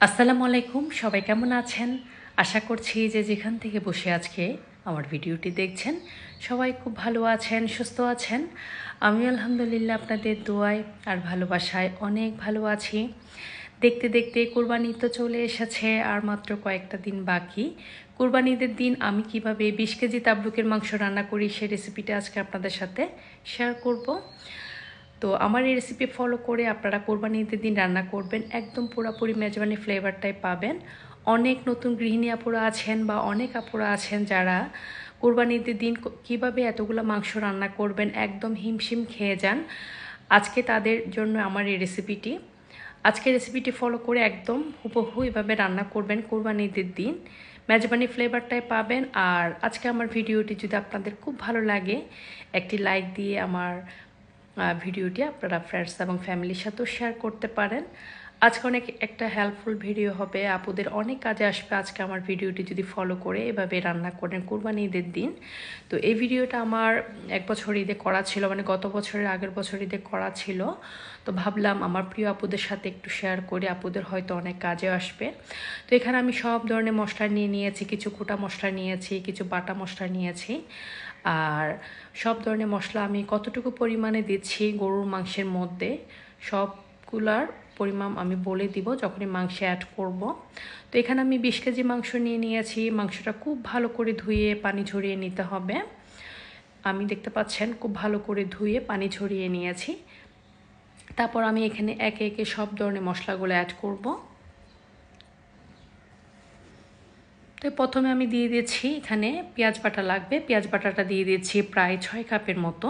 আসসালামু আলাইকুম, সবাই কেমন আছেন? আশা করছি যে যেখান থেকে বসে আজকে আমার ভিডিওটি দেখছেন সবাই খুব ভালো আছেন, সুস্থ আছেন। আমি আলহামদুলিল্লাহ আপনাদের দোয়ায় আর ভালোবাসায় অনেক ভালো আছি। দেখতে দেখতে কোরবানি তো চলে এসেছে, আর মাত্র কয়েকটা দিন বাকি। কোরবানি ঈদের দিন আমি কিভাবে 20 কেজি তাবলুকের মাংস রান্না করি সেই রেসিপিটা আজকে আপনাদের সাথে শেয়ার করব। তো আমার এই রেসিপি ফলো করে আপনারা কোরবানি ঈদের দিন রান্না করবেন, একদম পুরোপুরি মেজবানি ফ্লেভারটাই পাবেন। অনেক নতুন গৃহিণী আপুরা আছেন বা অনেক আপুরা আছেন যারা কোরবানি ঈদের দিন কীভাবে এতগুলো মাংস রান্না করবেন একদম হিমশিম খেয়ে যান। আজকে তাদের জন্য আমার এই রেসিপিটি। আজকে রেসিপিটি ফলো করে একদম হুবহু এভাবে রান্না করবেন কোরবানি ঈদের দিন, মেজবানি ফ্লেভারটাই পাবেন। আর আজকে আমার ভিডিওটি যদি আপনাদের খুব ভালো লাগে একটি লাইক দিয়ে আমার ভিডিওটি আপনারা ফ্রেন্ডস এবং ফ্যামিলির সাথেও শেয়ার করতে পারেন। আজকে অনেক একটা হেল্পফুল ভিডিও হবে, আপুদের অনেক কাজে আসবে আজকে আমার ভিডিওটি যদি ফলো করে এভাবে রান্না করেন কোরবানি ঈদের দিন। তো এই ভিডিওটা আমার 1 বছর ঈদে করা ছিল, মানে গত বছরের আগের বছর ঈদে করা ছিল। তো ভাবলাম আমার প্রিয় আপুদের সাথে একটু শেয়ার করি, আপুদের হয়তো অনেক কাজে আসবে। তো এখানে আমি সব ধরনের মশলা নিয়ে নিয়েছি, কিছু গোটা মশলা নিয়েছি, কিছু বাটা মশলা নিয়েছি। আর সব ধরনের মশলা আমি কতটুকু পরিমাণে দিচ্ছি গরুর মাংসের মধ্যে সবগুলার পরিমাণ আমি বলে দিব যখনই মাংসে অ্যাড করব। তো এখানে আমি 20 কেজি মাংস নিয়ে নিয়েছি। মাংসটা খুব ভালো করে ধুয়ে পানি ঝরিয়ে নিতে হবে। আমি দেখতে পাচ্ছেন খুব ভালো করে ধুয়ে পানি ঝরিয়ে নিয়েছি। তারপর আমি এখানে একে একে সব ধরনের মশলাগুলো অ্যাড করব। তো প্রথমে আমি দিয়ে দিচ্ছি এখানে পেঁয়াজ বাটা লাগবে, পেঁয়াজ বাটাটা দিয়ে দিচ্ছি প্রায় 6 কাপের মতো।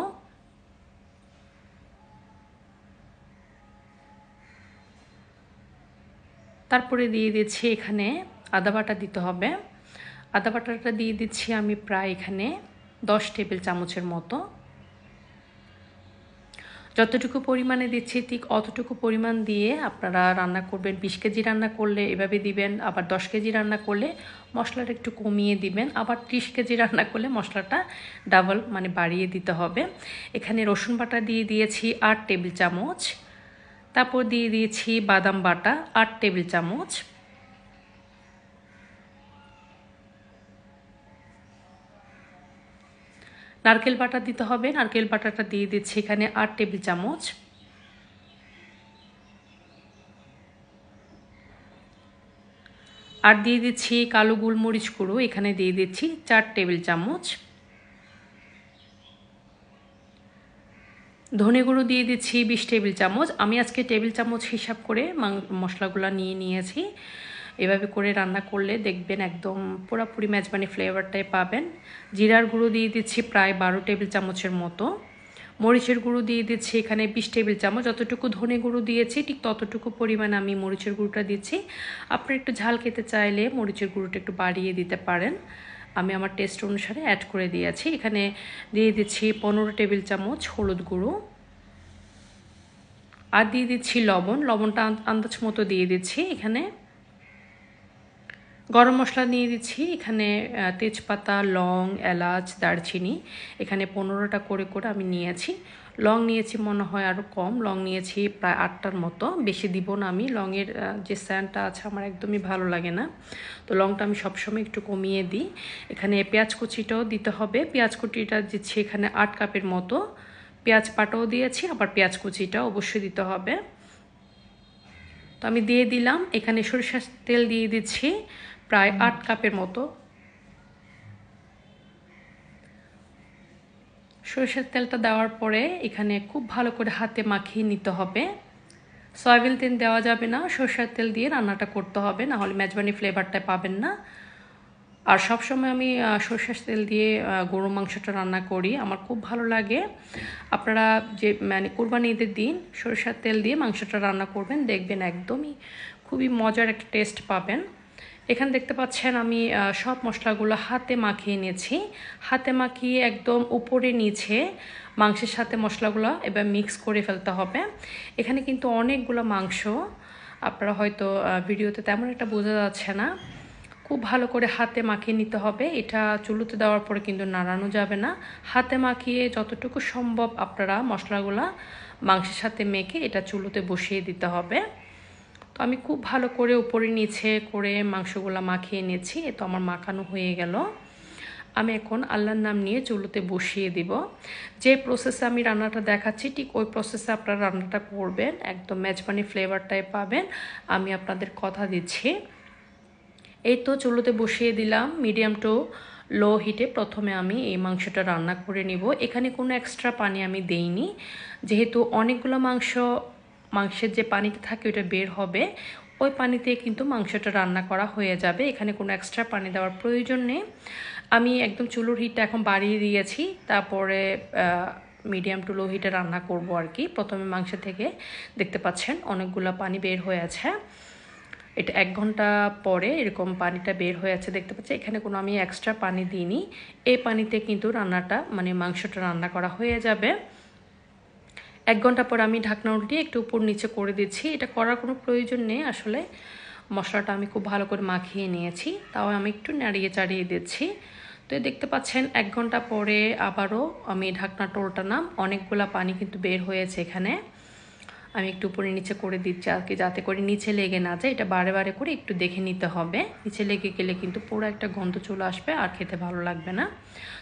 তারপরে দিয়ে দিচ্ছি এখানে আদা বাটা দিতে হবে। আদা বাটাটা দিয়ে দিচ্ছি আমি প্রায় এখানে 10 টেবিল চামচের মতো। যতটুকু পরিমাণে দিচ্ছি ঠিক অতটুকু পরিমাণ দিয়ে আপনারা রান্না করবেন। 20 কেজি রান্না করলে এভাবে দিবেন, আবার 10 কেজি রান্না করলে মশলাটা একটু কমিয়ে দিবেন, আবার 30 কেজি রান্না করলে মশলাটা ডাবল মানে বাড়িয়ে দিতে হবে। এখানে রসুন বাটা দিয়ে দিয়েছি 8 টেবিল চামচ। তারপর দিয়ে দিয়েছি বাদাম বাটা 8 টেবিল চামচ। নারকেল বাটা দিতে হবে, নারকেল বাটাটা দিয়ে দিচ্ছি এখানে 8 টেবিল চামচ। আর দিয়ে দিচ্ছি কালো গোলমরিচ গুঁড়ো, এখানে দিয়ে দিচ্ছি 4 টেবিল চামচ। ধনে গুঁড়ো দিয়ে দিচ্ছি 20 টেবিল চামচ। আমি আজকে টেবিল চামচ হিসাব করে মশলাগুলো নিয়ে নিয়েছি। এভাবে করে রান্না করলে দেখবেন একদম পুরোপুরি মেজবানি ফ্লেভারটাই পাবেন। জিরার গুঁড়ো দিয়ে দিচ্ছি প্রায় 12 টেবিল চামচের মতো। মরিচের গুঁড়ো দিয়ে দিচ্ছি এখানে 20 টেবিল চামচ। যতটুকু ধনে গুঁড়ো দিয়েছি ঠিক ততটুকু পরিমাণ আমি মরিচের গুঁড়োটা দিচ্ছি। আপনারা একটু ঝাল খেতে চাইলে মরিচের গুঁড়োটা একটু বাড়িয়ে দিতে পারেন। আমি আমার টেস্ট অনুসারে অ্যাড করে দিয়েছি। এখানে দিয়ে দিচ্ছি 15 টেবিল চামচ হলুদ গুঁড়ো। আর দিয়ে দিচ্ছি লবণ, লবণটা আন্দাজ মতো দিয়ে দিচ্ছি। এখানে গরম মশলা নিয়ে দিচ্ছি, এখানে তেজপাতা, লং, এলাচ, দারচিনি এখানে 15টা করে করে আমি নিয়েছি। লং নিয়েছি মনে হয় আরও কম, লং নিয়েছি প্রায় 8টার মতো, বেশি দিব না আমি। লংয়ের যে স্যান্টটা আছে আমার একদমই ভালো লাগে না, তো লংটা আমি সবসময় একটু কমিয়ে দিই। এখানে পেঁয়াজ কুচিটাও দিতে হবে, পেঁয়াজ কুচিটা দিচ্ছি এখানে 8 কাপের মতো। পেঁয়াজ পাটাও দিয়েছি, আবার পেঁয়াজ কুচিটাও অবশ্যই দিতে হবে। তো আমি দিয়ে দিলাম এখানে সরিষার তেল দিয়ে দিচ্ছি প্রায় 8 কাপের মতো। সরিষার তেলটা দেওয়ার পরে এখানে খুব ভালো করে হাতে মাখিয়ে নিতে হবে। সয়াবিন তেল দেওয়া যাবে না, সরিষার তেল দিয়ে রান্নাটা করতে হবে, না হলে মেজবানি ফ্লেভারটা পাবেন না। আর সবসময় আমি সরিষার তেল দিয়ে গরুর মাংসটা রান্না করি, আমার খুব ভালো লাগে। আপনারা যে মানে কোরবানি ঈদের দিন সরিষার তেল দিয়ে মাংসটা রান্না করবেন, দেখবেন একদমই খুবই মজার একটা টেস্ট পাবেন। এখানে দেখতে পাচ্ছেন আমি সব মশলাগুলো হাতে মাখিয়ে নিয়েছি। হাতে মাখিয়ে একদম উপরে নিচে মাংসের সাথে মশলাগুলো এবার মিক্স করে ফেলতে হবে। এখানে কিন্তু অনেকগুলো মাংস, আপনারা হয়তো ভিডিওতে তেমন একটা বোঝা যাচ্ছে না। খুব ভালো করে হাতে মাখিয়ে নিতে হবে, এটা চুলোতে দেওয়ার পরে কিন্তু নাড়ানো যাবে না। হাতে মাখিয়ে যতটুকু সম্ভব আপনারা মশলাগুলো মাংসের সাথে মেখে এটা চুলোতে বসিয়ে দিতে হবে। তো আমি খুব ভালো করে উপরে নিচে করে মাংসগুলো মাখিয়ে নিয়েছি। তো আমার মাখানো হয়ে গেল। আমি এখন আল্লাহর নাম নিয়ে চুলোতে বসিয়ে দিব। যে প্রসেসে আমি রান্নাটা দেখাচ্ছি ঠিক ওই প্রসেসে আপনারা রান্নাটা করবেন, একদম মেজবানি ফ্লেভারটাই পাবেন, আমি আপনাদের কথা দিচ্ছি। এই তো চুলোতে বসিয়ে দিলাম মিডিয়াম টু লো হিটে। প্রথমে আমি এই মাংসটা রান্না করে নিব। এখানে কোনো এক্সট্রা পানি আমি দেইনি, যেহেতু অনেকগুলো মাংসের যে পানিটা থাকে ওটা বের হবে, ওই পানিতে কিন্তু মাংসটা রান্না করা হয়ে যাবে। এখানে কোনো এক্সট্রা পানি দেওয়ার প্রয়োজন নেই। আমি একদম চুলোর হিটটা এখন বাড়িয়ে দিয়েছি, তারপরে মিডিয়াম টু লো হিটে রান্না করব আর কি। প্রথমে মাংস থেকে দেখতে পাচ্ছেন অনেকগুলো পানি বের হয়ে আছে। এটা 1 ঘন্টা পরে এরকম পানিটা বের হয়ে আছে দেখতে পাচ্ছি। এখানে কোনো আমি এক্সট্রা পানি দিইনি। এই পানিতে কিন্তু রান্নাটা মাংসটা রান্না করা হয়ে যাবে। 1 ঘন্টা পর আমি ঢাকনা উল্টিয়ে একটু উপর নিচে করে দিচ্ছি। এটা করার কোনো প্রয়োজন নেই, আসলে মশলাটা আমি খুব ভালো করে মাখিয়ে নিয়েছি, তাও আমি একটু নাড়িয়ে চাড়িয়ে দিচ্ছি। তো দেখতে পাচ্ছেন 1 ঘন্টা পরে আবারও আমি ঢাকনাটা উল্টালাম। অনেকগুলা পানি কিন্তু বের হয়েছে এখানে। আমি একটু উপরে নিচে করে দিচ্ছি আর কি, যাতে করে নিচে লেগে না যায়। এটা বারে বারে করে একটু দেখে নিতে হবে, নিচে লেগে গেলে কিন্তু পুরো একটা গন্ধ চলে আসবে আর খেতে ভালো লাগবে না।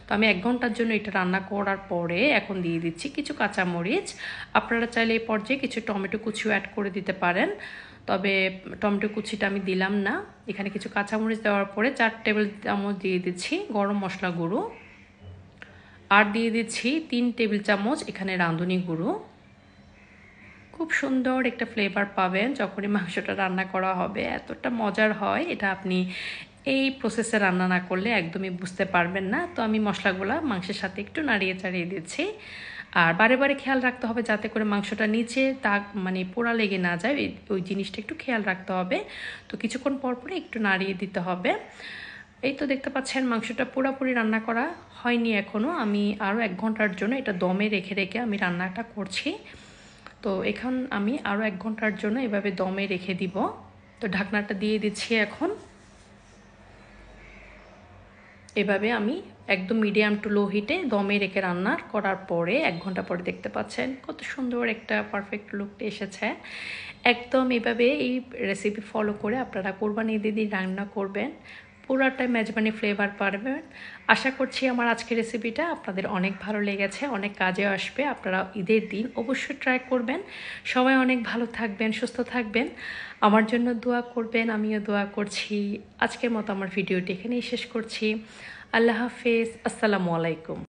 তো আমি 1 ঘন্টার জন্য এটা রান্না করার পরে এখন দিয়ে দিচ্ছি কিছু কাঁচামরিচ। আপনারা চাইলে এই পর্যায়ে কিছু টমেটো কুচিও অ্যাড করে দিতে পারেন, তবে টমেটো কুচিটা আমি দিলাম না। এখানে কিছু কাঁচামরিচ দেওয়ার পরে 4 টেবিল চামচ দিয়ে দিচ্ছি গরম মশলা গুঁড়ো, আর দিয়ে দিচ্ছি 3 টেবিল চামচ এখানে রাঁধুনি গুঁড়ো। খুব সুন্দর একটা ফ্লেভার পাবেন যখনই মাংসটা রান্না করা হবে, এতটা মজার হয় এটা, আপনি এই প্রসেসে রান্না না করলে একদমই বুঝতে পারবেন না। তো আমি মশলাগুলো মাংসের সাথে একটু নাড়িয়ে চাড়িয়ে দিচ্ছি, আর বারে বারে খেয়াল রাখতে হবে যাতে করে মাংসটা নিচে দাগ পোড়া লেগে না যায়, ওই জিনিসটা একটু খেয়াল রাখতে হবে। তো কিছুক্ষণ পর পরে একটু নাড়িয়ে দিতে হবে। এই তো দেখতে পাচ্ছেন মাংসটা পুরোপুরি রান্না করা হয়নি এখনও। আমি আরও 1 ঘন্টার জন্য এটা দমে রেখে রেখে আমি রান্নাটা করছি। তো এখন আমি আরও 1 ঘন্টার জন্য এভাবে দমে রেখে দিব। তো ঢাকনাটা দিয়ে দিচ্ছি এখন। এভাবে আমি একদম মিডিয়াম টু লো হিটে দমে রেখে রান্না করার পরে 1 ঘন্টা পরে দেখতে পাচ্ছেন কত সুন্দর একটা পারফেক্ট লুক এসেছে। একদম এভাবে এই রেসিপি ফলো করে আপনারা কোরবানি ঈদের দিন রান্না করবেন, পুরাটাই মেজবানি ফ্লেভার পাবেন। আশা করছি আমার আজকের রেসিপিটা আপনাদের অনেক ভালো লেগেছে, অনেক কাজে আসবে। আপনারা ঈদের দিন অবশ্যই ট্রাই করবেন। সবাই অনেক ভালো থাকবেন, সুস্থ থাকবেন, আমার জন্য দোয়া করবেন, আমিও দোয়া করছি। আজকের মতো আমার ভিডিওটি এখানেই শেষ করছি। আল্লাহ হাফেজ, আসসালামু আলাইকুম।